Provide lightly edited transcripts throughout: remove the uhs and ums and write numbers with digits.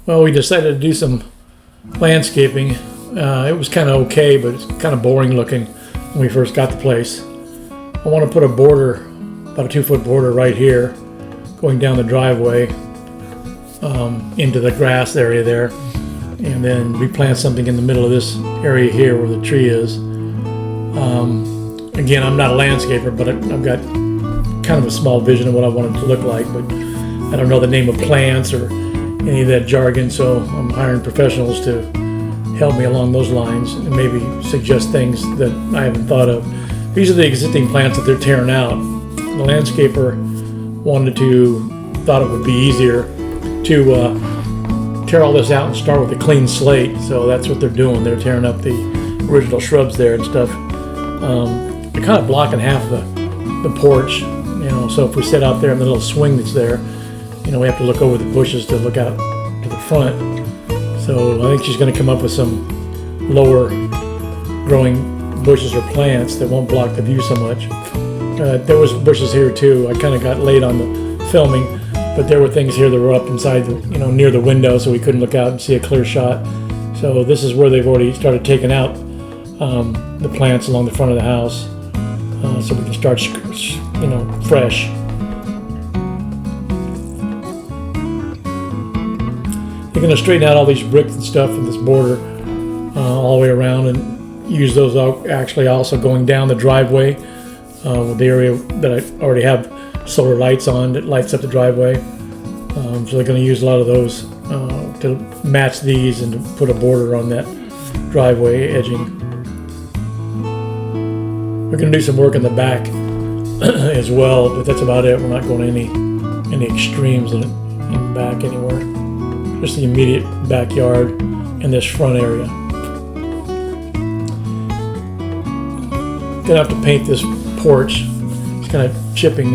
Well, we decided to do some landscaping. It was kind of okay, but it's kind of boring looking when we first got the place. I want to put a border, about a 2-foot border right here, going down the driveway into the grass area there, and then replant something in the middle of this area here where the tree is. Again, I'm not a landscaper, but I've got kind of a small vision of what I want it to look like, but I don't know the name of plants or any of that jargon, so I'm hiring professionals to help me along those lines and maybe suggest things that I haven't thought of. These are the existing plants that they're tearing out. The landscaper thought it would be easier to tear all this out and start with a clean slate, so that's what they're doing. They're tearing up the original shrubs there and stuff. They're kind of blocking half the porch, so if we sit out there in the little swing that's there, we have to look over the bushes to look out to the front. So I think she's going to come up with some lower growing bushes or plants that won't block the view so much. There was bushes here too. I kind of got late on the filming, but there were things here that were up inside, near the window, so we couldn't look out and see a clear shot. So this is where they've already started taking out the plants along the front of the house, so we can start, fresh. They're going to straighten out all these bricks and stuff in this border all the way around and use those actually also going down the driveway with the area that I already have solar lights on that lights up the driveway. So they're going to use a lot of those to match these and to put a border on that driveway edging. We're going to do some work in the back as well, but that's about it. We're not going any extremes in the back anywhere. Just the immediate backyard and this front area. Gonna have to paint this porch. It's kind of chipping,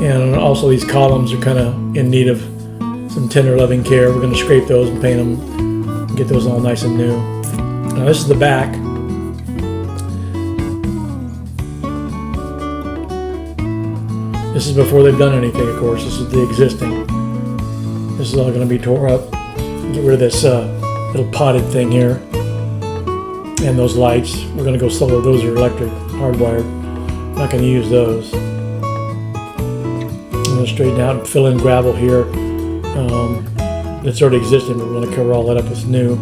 and also these columns are kind of in need of some tender loving care. We're gonna scrape those and paint them and get those all nice and new. Now this is the back. This is before they've done anything, of course. This is the existing. This is all going to be tore up. Get rid of this little potted thing here. And those lights. We're going to go solar. Those are electric, hardwired. Not going to use those. I'm going to straighten out and fill in gravel here. That's already existing, but we're going to cover all that up with new.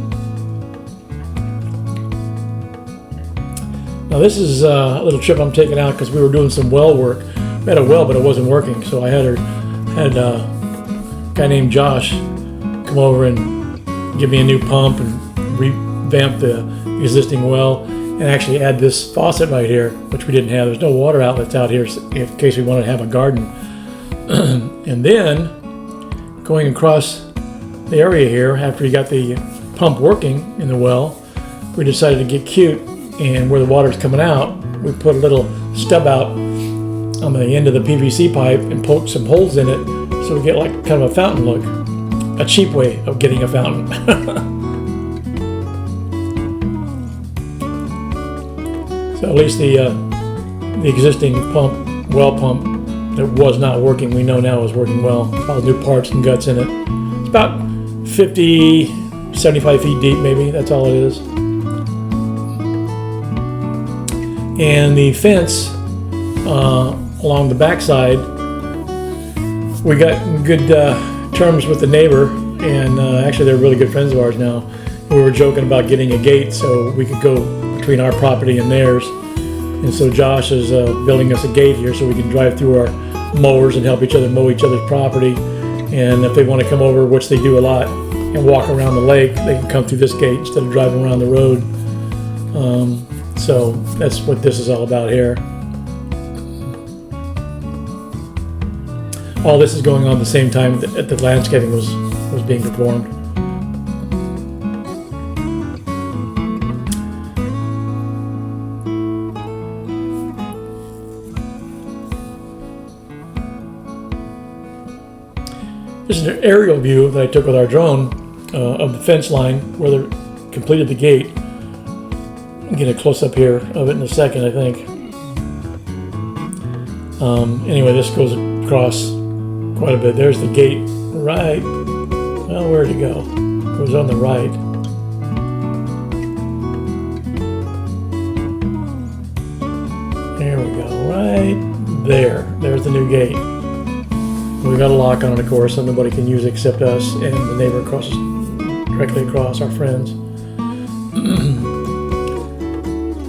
Now this is a little trip I'm taking out because we were doing some well work. We had a well, but it wasn't working, so I had a guy named Josh come over and give me a new pump and revamp the existing well and actually add this faucet right here, which we didn't have. There's no water outlets out here in case we wanted to have a garden. And then going across the area here, after we got the pump working in the well, we decided to get cute, and where the water's coming out, we put a little stub out on the end of the PVC pipe and poke some holes in it so we get like kind of a fountain look. A cheap way of getting a fountain. So at least the existing well pump that was not working, we know now is working well. All new parts and guts in it. It's about 50, 75 feet deep maybe, that's all it is. And the fence along the backside, we got good terms with the neighbor, and actually they're really good friends of ours now. We were joking about getting a gate so we could go between our property and theirs, and so Josh is building us a gate here so we can drive through our mowers and help each other mow each other's property. And if they want to come over, which they do a lot, and walk around the lake, they can come through this gate instead of driving around the road. So that's what this is all about here. All this is going on at the same time that the landscaping was being performed. This is an aerial view that I took with our drone of the fence line where they completed the gate. I'll get a close-up here of it in a second, I think. Anyway, this goes across quite a bit. There's the gate right, Oh, where'd it go? It was on the right. There we go, right there. There's the new gate. We got a lock on it, of course, so nobody can use it except us and the neighbor across, directly across, our friends.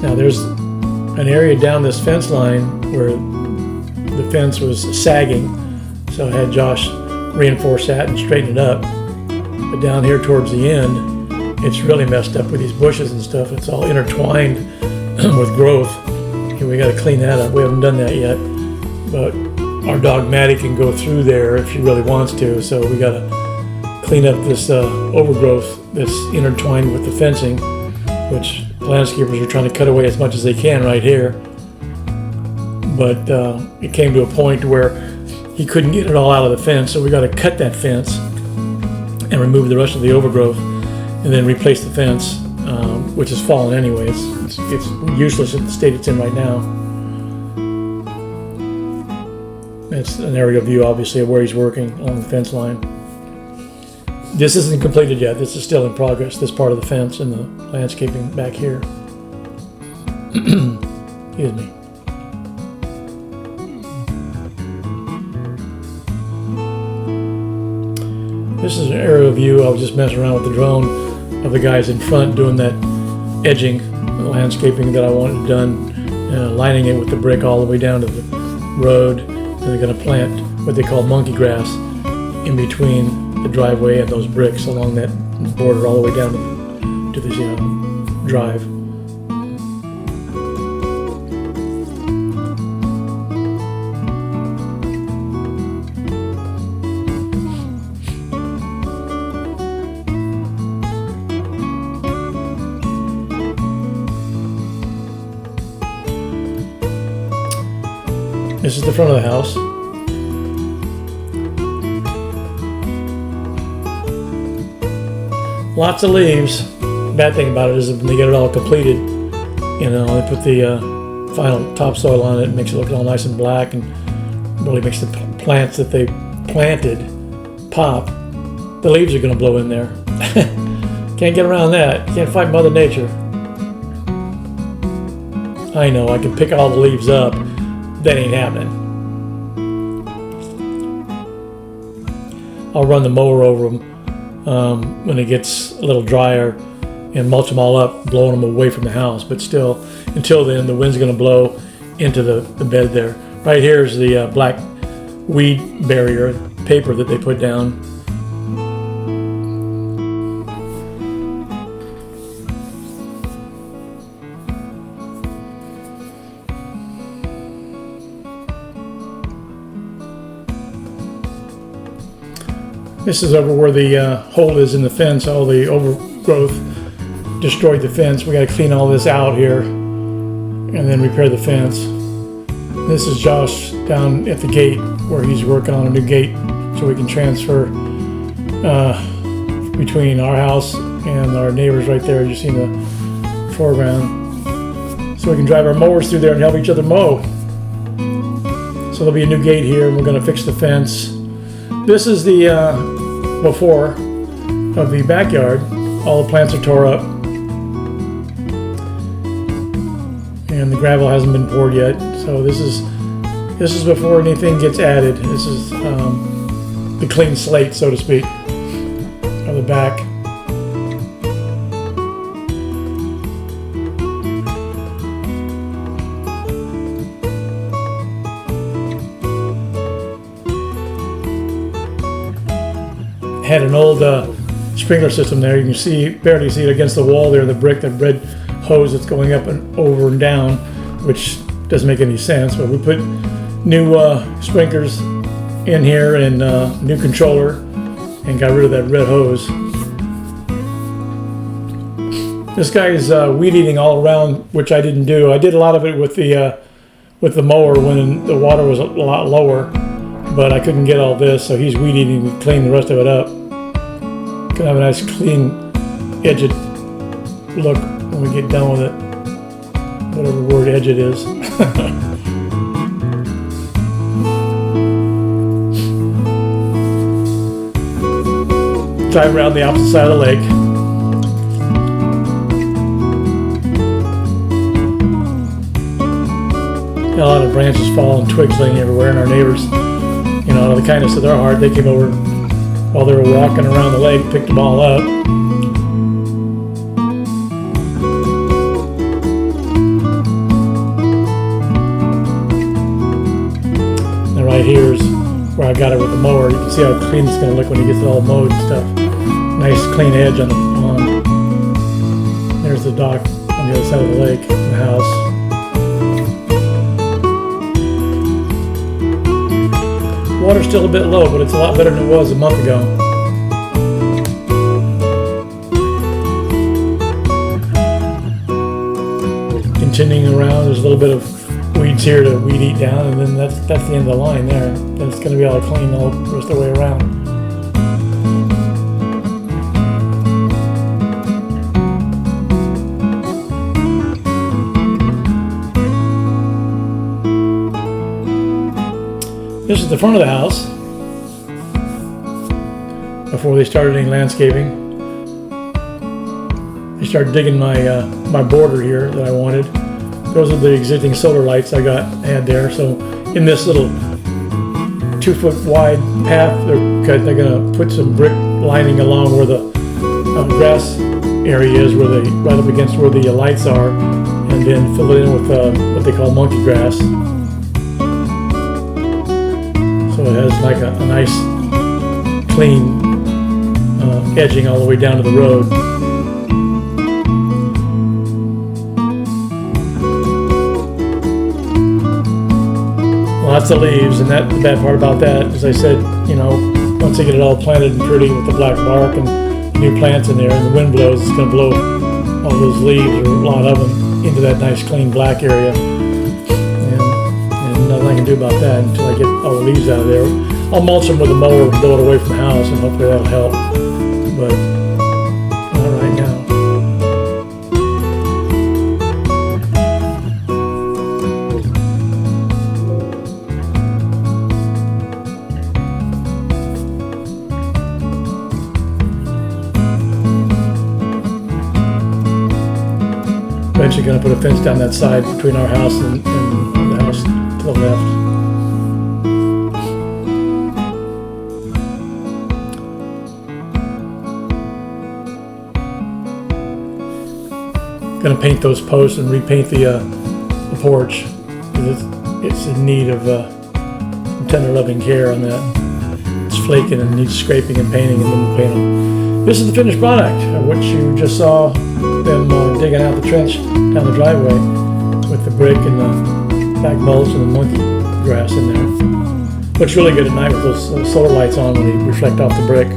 Now there's an area down this fence line where the fence was sagging, so I had Josh reinforce that and straighten it up. But down here towards the end, it's really messed up with these bushes and stuff. It's all intertwined with growth. And we got to clean that up. We haven't done that yet, but our dog Maddie can go through there if she really wants to. So we got to clean up this overgrowth that's intertwined with the fencing, which landscapers are trying to cut away as much as they can right here. But it came to a point where he couldn't get it all out of the fence, so we got to cut that fence and remove the rest of the overgrowth, and then replace the fence, which has fallen anyway. It's useless in the state it's in right now. It's an aerial view, obviously, of where he's working along the fence line. This isn't completed yet. This is still in progress, this part of the fence and the landscaping back here. Excuse me. This is an aerial view. I was just messing around with the drone of the guys in front doing that edging, the landscaping that I wanted done, lining it with the brick all the way down to the road. And they're going to plant what they call monkey grass in between the driveway and those bricks along that border all the way down to the drive. This is the front of the house. Lots of leaves. Bad thing about it is when they get it all completed, you know, they put the final topsoil on it, makes it look all nice and black, and really makes the plants that they planted pop. The leaves are going to blow in there. Can't get around that. You can't fight Mother Nature. I know, I can pick all the leaves up. That ain't happening. I'll run the mower over them when it gets a little drier and mulch them all up, blowing them away from the house. But still, until then, the wind's going to blow into the bed there. Right here is the black weed barrier paper that they put down. This is over where the hole is in the fence. All the overgrowth destroyed the fence. We got to clean all this out here and then repair the fence. This is Josh down at the gate where he's working on a new gate so we can transfer between our house and our neighbors right there. You see in the foreground. So we can drive our mowers through there and help each other mow. So there'll be a new gate here, and we're going to fix the fence. This is the before of the backyard. All the plants are tore up, and the gravel hasn't been poured yet. So this is before anything gets added. This is the clean slate, so to speak, of the back. Had an old sprinkler system there. You can barely see it against the wall there, the brick, that red hose that's going up and over and down, which doesn't make any sense. But we put new sprinklers in here and new controller and got rid of that red hose. This guy is weed eating all around, which I didn't do. I did a lot of it with the mower when the water was a lot lower, but I couldn't get all this, so he's weed eating. We cleaned the rest of it up. Can have a nice clean edged look when we get done with it, whatever word edge it is. drive around the opposite side of the lake. Got a lot of branches falling, twigs laying everywhere, and our neighbors, you know, out of the kindness of their heart, they came over while they were walking around the lake, picked them all up. And right here is where I got it with the mower. You can see how clean it's going to look when it gets it all mowed and stuff. Nice clean edge on the pond. There's the dock on the other side of the lake, the house. Water's still a bit low, but it's a lot better than it was a month ago. Continuing around, there's a little bit of weeds here to weed eat down, and then that's the end of the line there. Then it's going to be all clean all the rest of the way around. This is the front of the house before they started any landscaping. They started digging my my border here that I wanted. Those are the existing solar lights I had there. So in this little 2-foot wide path, they're going to put some brick lining along where the grass area is, right up against where the lights are, and then fill it in with what they call monkey grass. So it has like a nice clean edging all the way down to the road. Lots of leaves, and the bad part about that, as I said, you know, once they get it all planted and pretty with the black bark and new plants in there, and the wind blows, it's going to blow all those leaves, or a lot of them, into that nice clean black area. And nothing I can do about that until I get all the leaves out of there. I'll mulch them with a mower and blow it away from the house, and hopefully that'll help. But not right now. Eventually going to put a fence down that side between our house and the house to the left. Going to paint those posts and repaint the porch, because it's in need of some tender loving care on that. It's flaking and needs scraping and painting, and then we'll paint them. This is the finished product, of which you just saw them digging out the trench down the driveway with the brick and the black mulch and the monkey grass in there. Looks really good at night with those solar lights on when they reflect off the brick.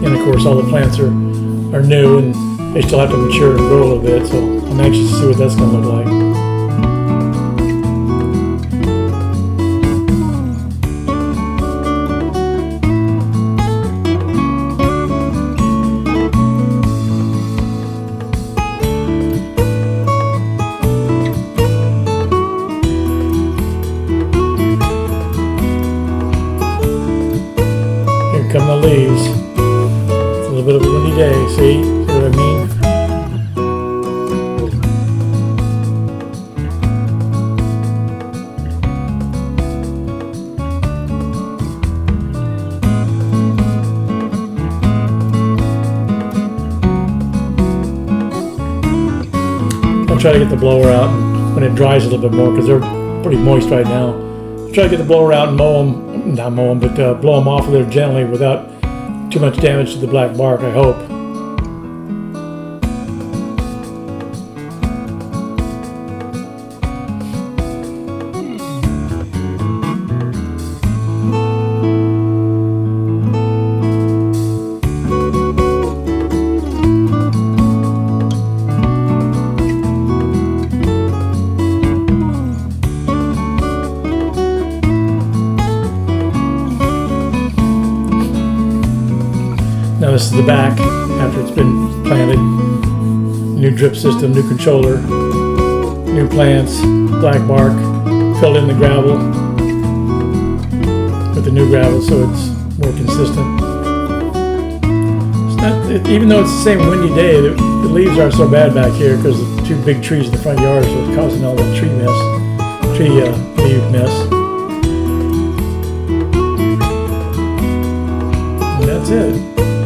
And of course all the plants are new, and they still have to mature and grow a little bit, so I'm anxious to see what that's going to look like. Come the leaves. It's a little bit of a windy day, see what I mean? I'll try to get the blower out when it dries a little bit more, because they're pretty moist right now. I'll try to get the blower out and blow them off of there gently without too much damage to the black bark, I hope. Now this is the back after it's been planted. New drip system, new controller, new plants, black bark, filled in the gravel, the new gravel so it's more consistent. It's not, even though it's the same windy day, the leaves aren't so bad back here because of the two big trees in the front yard, so it's causing all the tree leaf mess. And that's it.